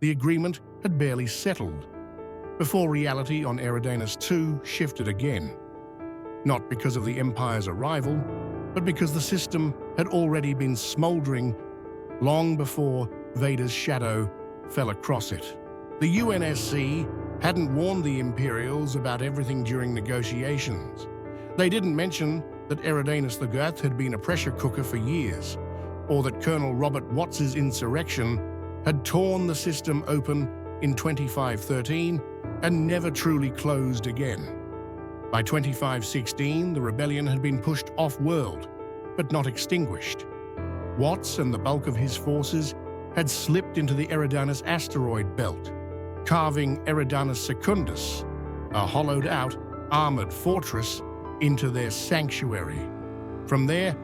The agreement had barely settled before reality on Eridanus II shifted again, not because of the Empire's arrival, but because the system had already been smoldering long before Vader's shadow fell across it. The UNSC hadn't warned the Imperials about everything during negotiations. They didn't mention that Eridanus II had been a pressure cooker for years, or that Colonel Robert Watts's insurrection had torn the system open in 2513 and never truly closed again. By 2516, the rebellion had been pushed off-world, but not extinguished. Watts and the bulk of his forces had slipped into the Eridanus asteroid belt, carving Eridanus Secundus, a hollowed-out, armored fortress, into their sanctuary. From there,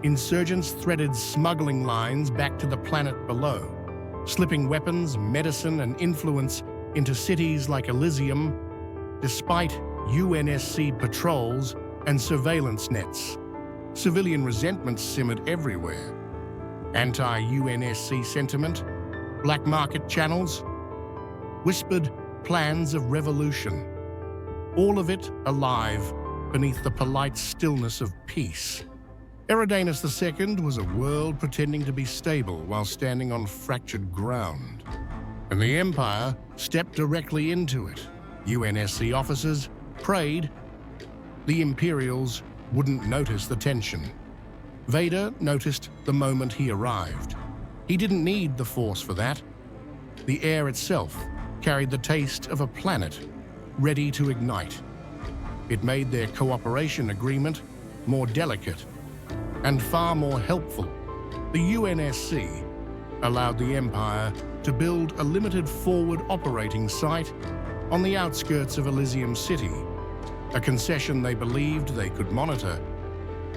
insurgents threaded smuggling lines back to the planet below, slipping weapons, medicine, and influence into cities like Elysium, despite UNSC patrols and surveillance nets. Civilian resentment simmered everywhere. Anti-UNSC sentiment, black market channels, whispered plans of revolution. All of it alive beneath the polite stillness of peace. Eridanus II was a world pretending to be stable while standing on fractured ground. And the Empire stepped directly into it. UNSC officers prayed the Imperials wouldn't notice the tension. Vader noticed the moment he arrived. He didn't need the Force for that. The air itself carried the taste of a planet ready to ignite. It made their cooperation agreement more delicate and far more helpful. The UNSC allowed the Empire to build a limited forward operating site on the outskirts of Elysium City, a concession they believed they could monitor.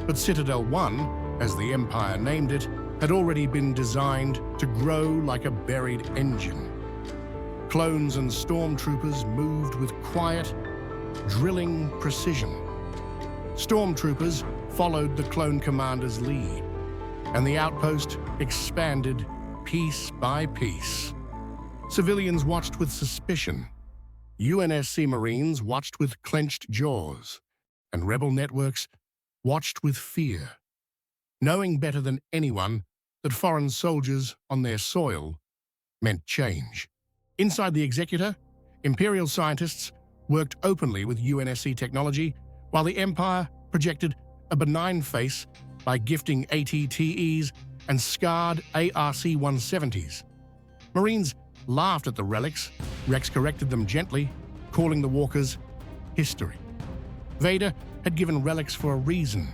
But Citadel One, as the Empire named it, had already been designed to grow like a buried engine. Clones and stormtroopers moved with quiet, drilling precision. Stormtroopers followed the clone commander's lead, and the outpost expanded piece by piece. Civilians watched with suspicion. UNSC Marines watched with clenched jaws, and rebel networks watched with fear, knowing better than anyone that foreign soldiers on their soil meant change. Inside the Executor, Imperial scientists worked openly with UNSC technology, while the Empire projected a benign face by gifting ATTEs and scarred ARC-170s. Marines laughed at the relics. Rex corrected them gently, calling the walkers history. Vader had given relics for a reason.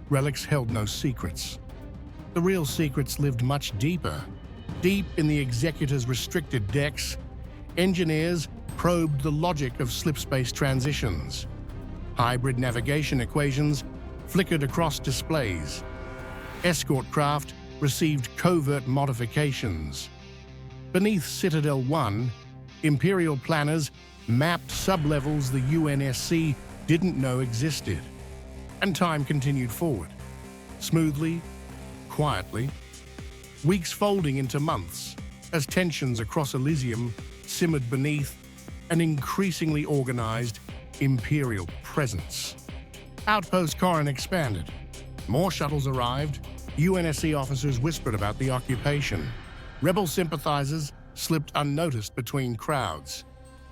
Relics held no secrets. The real secrets lived much deeper. Deep in the Executor's restricted decks, engineers probed the logic of slipspace transitions. Hybrid navigation equations flickered across displays. Escort craft received covert modifications. Beneath Citadel One, Imperial planners mapped sublevels the UNSC didn't know existed. And time continued forward, smoothly, quietly, weeks folding into months as tensions across Elysium simmered beneath an increasingly organized Imperial presence. Outpost Corrin expanded. More shuttles arrived. UNSC officers whispered about the occupation. Rebel sympathizers slipped unnoticed between crowds.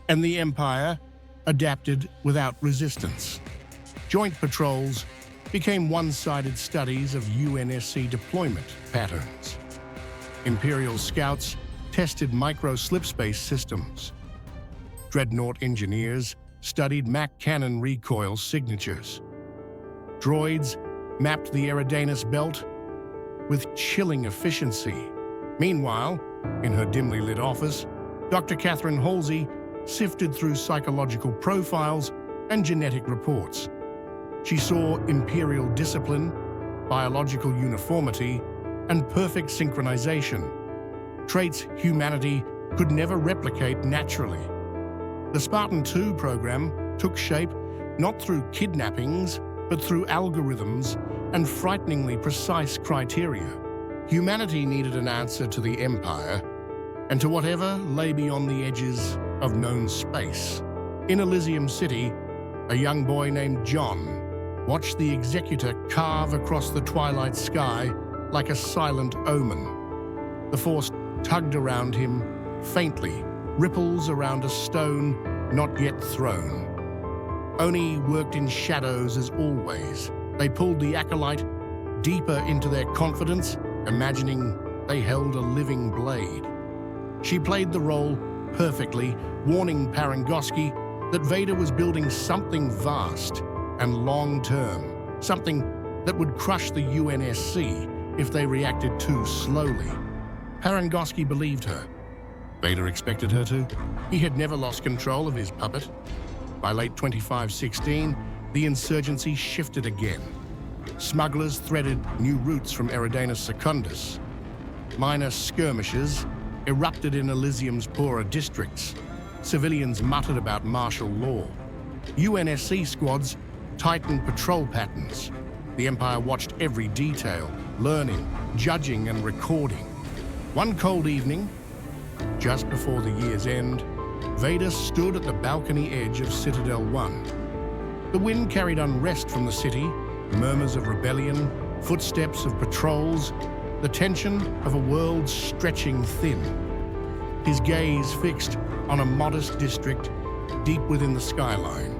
And the Empire adapted without resistance. Joint patrols became one-sided studies of UNSC deployment patterns. Imperial scouts tested micro-slipspace systems. Dreadnought engineers studied Mac cannon recoil signatures. Droids mapped the Eridanus belt with chilling efficiency. Meanwhile, in her dimly lit office, Dr. Catherine Halsey sifted through psychological profiles and genetic reports. She saw Imperial discipline, biological uniformity, and perfect synchronization, traits humanity could never replicate naturally. The Spartan II program took shape not through kidnappings, but through algorithms and frighteningly precise criteria. Humanity needed an answer to the Empire, and to whatever lay beyond the edges of known space. In Elysium City, a young boy named John watched the Executor carve across the twilight sky like a silent omen. The Force tugged around him faintly, ripples around a stone not yet thrown. Oni worked in shadows as always. They pulled the acolyte deeper into their confidence, imagining they held a living blade. She played the role perfectly, warning Parangoski that Vader was building something vast and long-term, something that would crush the UNSC if they reacted too slowly. Parangoski believed her. Vader expected her to. He had never lost control of his puppet. By late 2516, the insurgency shifted again. Smugglers threaded new routes from Eridanus II. Minor skirmishes erupted in Elysium's poorer districts. Civilians muttered about martial law. UNSC squads tightened patrol patterns. The Empire watched every detail, learning, judging, and recording. One cold evening, just before the year's end, Vader stood at the balcony edge of Citadel One. The wind carried unrest from the city, murmurs of rebellion, footsteps of patrols, the tension of a world stretching thin. His gaze fixed on a modest district deep within the skyline.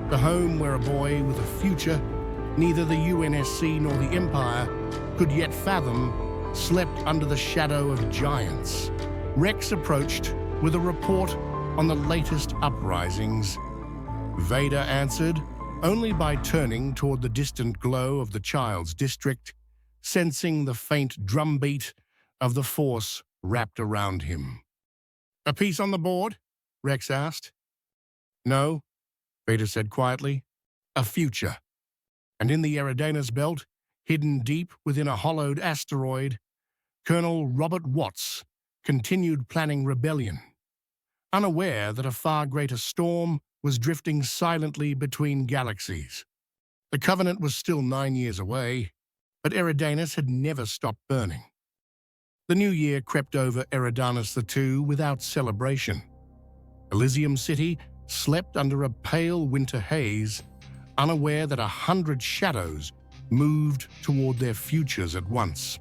The home where a boy with a future neither the UNSC nor the Empire could yet fathom slept under the shadow of giants. Rex approached with a report on the latest uprisings. Vader answered only by turning toward the distant glow of the child's district, sensing the faint drumbeat of the Force wrapped around him. "A piece on the board?" Rex asked. "No," Vader said quietly. "A future." And in the Eridanus belt, hidden deep within a hollowed asteroid, Colonel Robert Watts continued planning rebellion, unaware that a far greater storm was drifting silently between galaxies. The Covenant was still 9 years away, but Eridanus had never stopped burning. The new year crept over Eridanus II without celebration. Elysium City slept under a pale winter haze, unaware that 100 shadows moved toward their futures at once.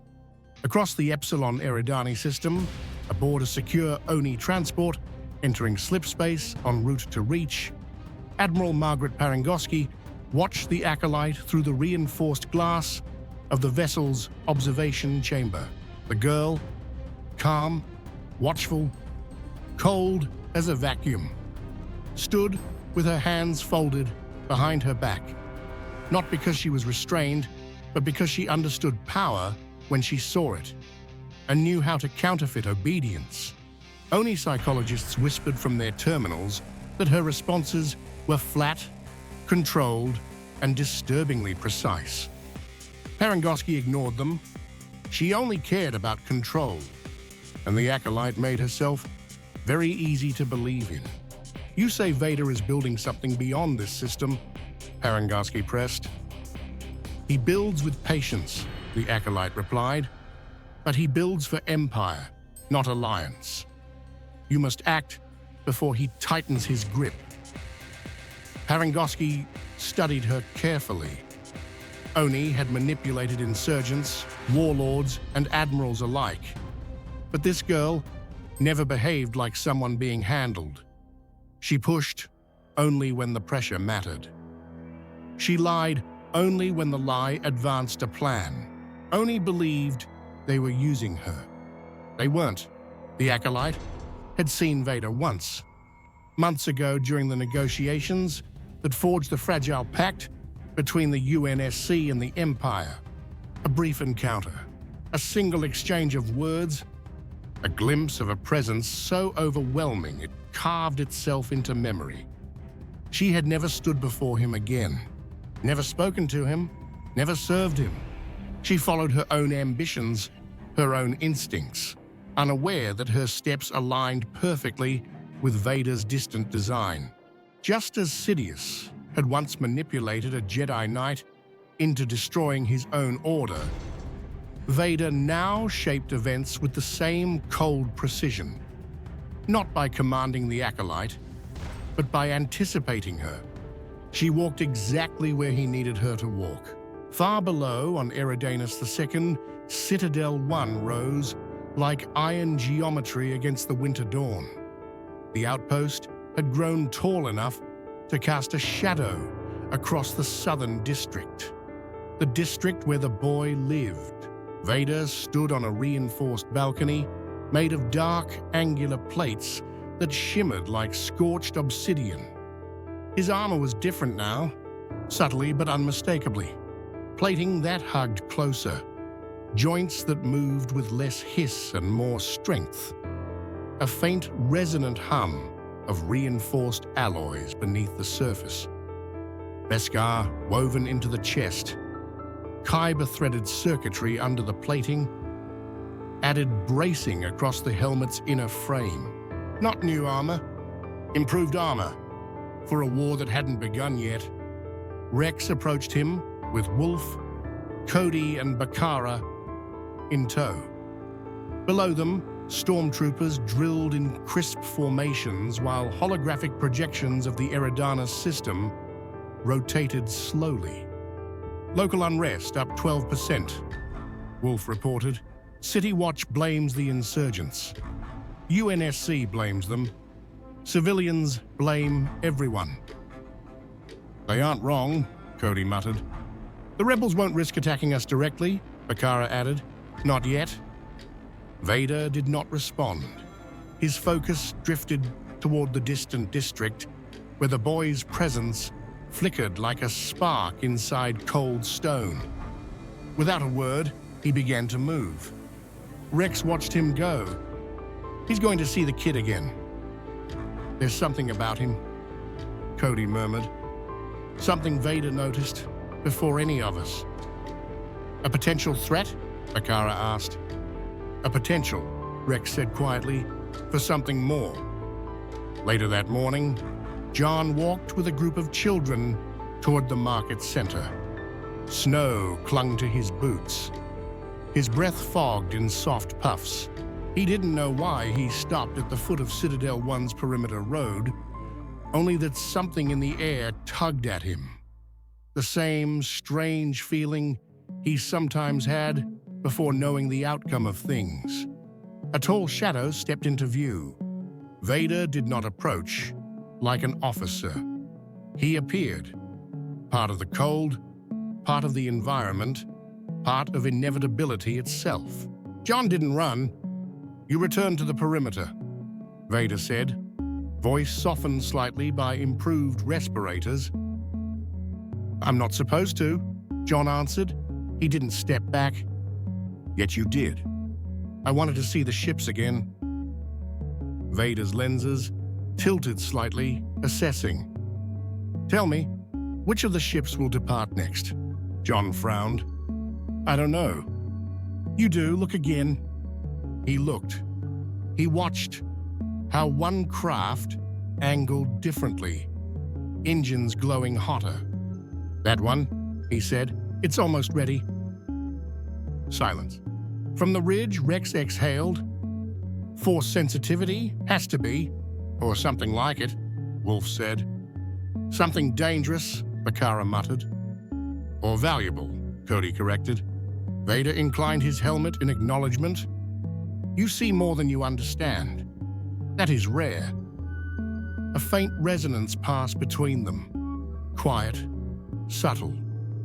Across the Epsilon Eridani system, aboard a secure Oni transport, entering slipspace en route to Reach, Admiral Margaret Parangoski watched the acolyte through the reinforced glass of the vessel's observation chamber. The girl, calm, watchful, cold as a vacuum, stood with her hands folded behind her back, not because she was restrained, but because she understood power when she saw it, and knew how to counterfeit obedience. Oni psychologists whispered from their terminals that her responses were flat, controlled, and disturbingly precise. Parangoski ignored them. She only cared about control, and the acolyte made herself very easy to believe in. "You say Vader is building something beyond this system," Parangoski pressed. "He builds with patience," the acolyte replied, "but he builds for empire, not alliance. You must act before he tightens his grip." Parangoski studied her carefully. Oni had manipulated insurgents, warlords, and admirals alike. But this girl never behaved like someone being handled. She pushed only when the pressure mattered. She lied only when the lie advanced a plan. Oni believed they were using her. They weren't. The acolyte had seen Vader once, months ago during the negotiations that forged the fragile pact between the UNSC and the Empire. A brief encounter, a single exchange of words, a glimpse of a presence so overwhelming it carved itself into memory. She had never stood before him again, never spoken to him, never served him. She followed her own ambitions, her own instincts, unaware that her steps aligned perfectly with Vader's distant design. Just as Sidious had once manipulated a Jedi Knight into destroying his own order, Vader now shaped events with the same cold precision, not by commanding the acolyte, but by anticipating her. She walked exactly where he needed her to walk. Far below, on Eridanus II, Citadel One rose like iron geometry against the winter dawn. The outpost had grown tall enough to cast a shadow across the southern district, the district where the boy lived. Vader stood on a reinforced balcony made of dark, angular plates that shimmered like scorched obsidian. His armor was different now, subtly but unmistakably. Plating that hugged closer, joints that moved with less hiss and more strength. A faint, resonant hum of reinforced alloys beneath the surface. Beskar woven into the chest, kyber-threaded circuitry under the plating, added bracing across the helmet's inner frame. Not new armor, improved armor, for a war that hadn't begun yet. Rex approached him with Wolf, Cody, and Bakara in tow. Below them, stormtroopers drilled in crisp formations while holographic projections of the Eridanus system rotated slowly. Local unrest up 12%, Wolf reported. City Watch blames the insurgents. UNSC blames them. Civilians blame everyone. They aren't wrong, Cody muttered. The rebels won't risk attacking us directly, Bakara added. Not yet. Vader did not respond. His focus drifted toward the distant district, where the boy's presence flickered like a spark inside cold stone. Without a word, he began to move. Rex watched him go. He's going to see the kid again. There's something about him, Cody murmured. Something Vader noticed before any of us. A potential threat? Bakara asked. A potential, Rex said quietly, for something more. Later that morning, John walked with a group of children toward the market center. Snow clung to his boots. His breath fogged in soft puffs. He didn't know why he stopped at the foot of Citadel One's perimeter road, only that something in the air tugged at him. The same strange feeling he sometimes had before knowing the outcome of things. A tall shadow stepped into view. Vader did not approach like an officer. He appeared, part of the cold, part of the environment, part of inevitability itself. John didn't run. You returned to the perimeter, Vader said, voice softened slightly by improved respirators. I'm not supposed to, John answered. He didn't step back. Yet you did. I wanted to see the ships again. Vader's lenses tilted slightly, assessing. Tell me, which of the ships will depart next? John frowned. I don't know. You do, look again. He looked. He watched how one craft angled differently, engines glowing hotter. That one, he said. It's almost ready. Silence. From the ridge, Rex exhaled. Force sensitivity? Has to be. Or something like it, Wolf said. Something dangerous, Bakara muttered. Or valuable, Cody corrected. Vader inclined his helmet in acknowledgement. You see more than you understand. That is rare. A faint resonance passed between them. Quiet, subtle.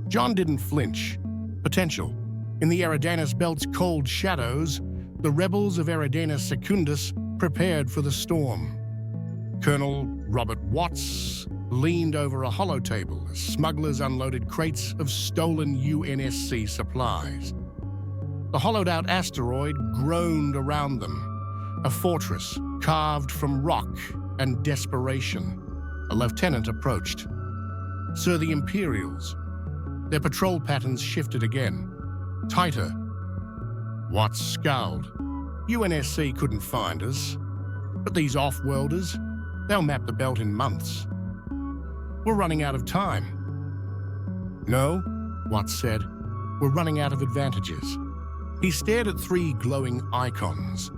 John didn't flinch. Potential. In the Eridanus Belt's cold shadows, the rebels of Eridanus Secundus prepared for the storm. Colonel Robert Watts leaned over a holotable as smugglers unloaded crates of stolen UNSC supplies. The hollowed-out asteroid groaned around them, a fortress carved from rock and desperation. A lieutenant approached. Sir, the Imperials. Their patrol patterns shifted again. Tighter. Watts scowled. UNSC couldn't find us. But these off-worlders, they'll map the belt in months. We're running out of time. No, Watts said. We're running out of advantages. He stared at three glowing icons.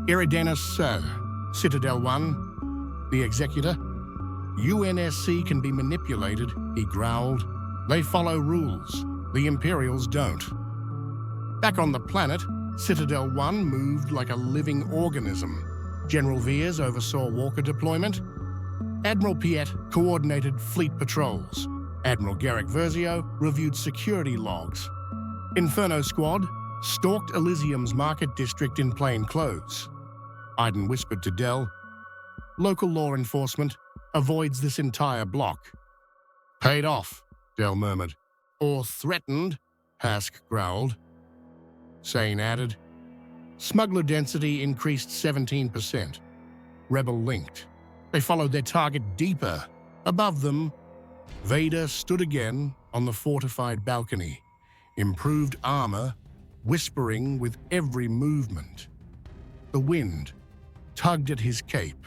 Eridanus II, Citadel One, the Executor. UNSC can be manipulated, he growled. They follow rules. The Imperials don't. Back on the planet, Citadel One moved like a living organism. General Veers oversaw Walker deployment. Admiral Piet coordinated fleet patrols. Admiral Garrick Versio reviewed security logs. Inferno Squad stalked Elysium's market district in plain clothes. Iden whispered to Del, "Local law enforcement avoids this entire block." "Paid off," Del murmured. "Or threatened," Hask growled. Sane added, "Smuggler density increased 17%. Rebel linked. They followed their target deeper. Above them, Vader stood again on the fortified balcony, improved armor, whispering with every movement. The wind tugged at his cape.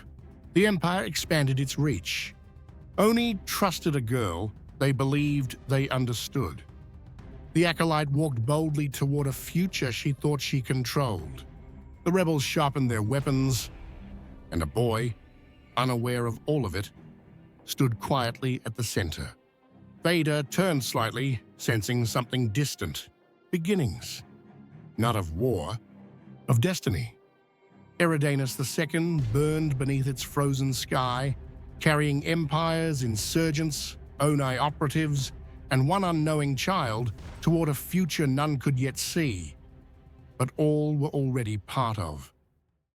The Empire expanded its reach. Oni trusted a girl they believed they understood. The acolyte walked boldly toward a future she thought she controlled. The rebels sharpened their weapons, and a boy, unaware of all of it, stood quietly at the center. Vader turned slightly, sensing something distant. Beginnings. Not of war, of destiny. Eridanus II burned beneath its frozen sky, carrying empires, insurgents, Oni operatives, and one unknowing child toward a future none could yet see, but all were already part of.